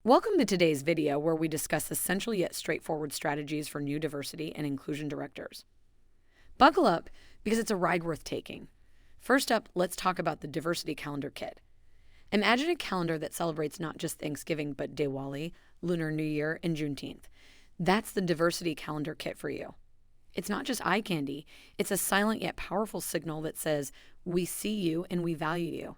Welcome to today's video where we discuss essential yet straightforward strategies for new diversity and inclusion directors. Buckle up because it's a ride worth taking. First up, let's talk about the diversity calendar kit. Imagine a calendar that celebrates not just Thanksgiving but Diwali, Lunar New Year, and Juneteenth. That's the diversity calendar kit for you. It's not just eye candy, it's a silent yet powerful signal that says, we see you and we value you.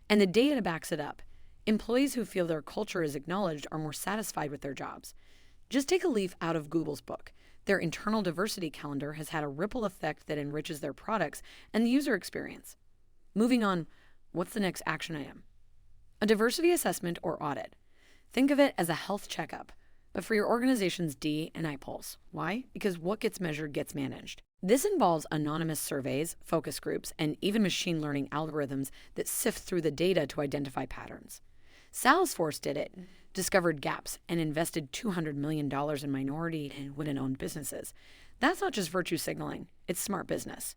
And the data backs it up. Employees who feel their culture is acknowledged are more satisfied with their jobs. Just take a leaf out of Google's book. Their internal diversity calendar has had a ripple effect that enriches their products and the user experience. Moving on, what's the next action item? A diversity assessment or audit. Think of it as a health checkup, but for your organization's D&I pulse. Why? Because what gets measured gets managed. This involves anonymous surveys, focus groups, and even machine learning algorithms that sift through the data to identify patterns. Salesforce did it, discovered gaps, and invested $200 million in minority and women-owned businesses. That's not just virtue signaling, it's smart business.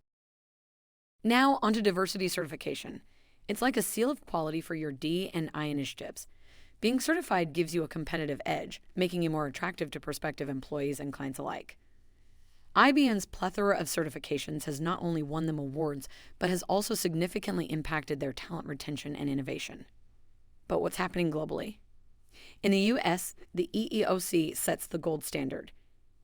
Now, onto diversity certification. It's like a seal of quality for your D&I initiatives. Being certified gives you a competitive edge, making you more attractive to prospective employees and clients alike. IBM's plethora of certifications has not only won them awards, but has also significantly impacted their talent retention and innovation. But what's happening globally? In the US, the EEOC sets the gold standard.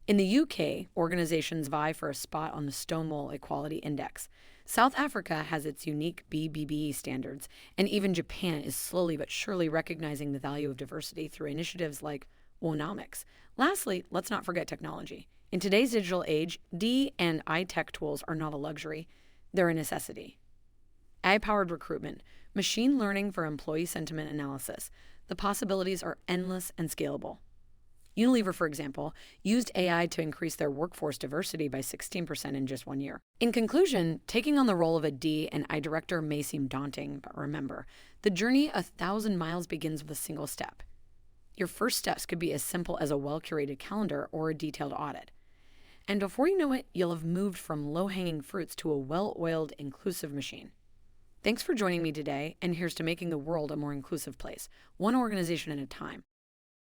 In the UK, organizations vie for a spot on the Stonewall Equality Index. South Africa has its unique BBBE standards, and even Japan is slowly but surely recognizing the value of diversity through initiatives like Wonomics. Lastly, let's not forget technology. In today's digital age, D&I tech tools are not a luxury, they're a necessity. AI-powered recruitment, machine learning for employee sentiment analysis. The possibilities are endless and scalable. Unilever, for example, used AI to increase their workforce diversity by 16% in just 1 year. In conclusion, taking on the role of a D&I director may seem daunting, but remember, the journey 1,000 miles begins with a single step. Your first steps could be as simple as a well-curated calendar or a detailed audit. And before you know it, you'll have moved from low-hanging fruits to a well-oiled, inclusive machine. Thanks for joining me today, and here's to making the world a more inclusive place, one organization at a time.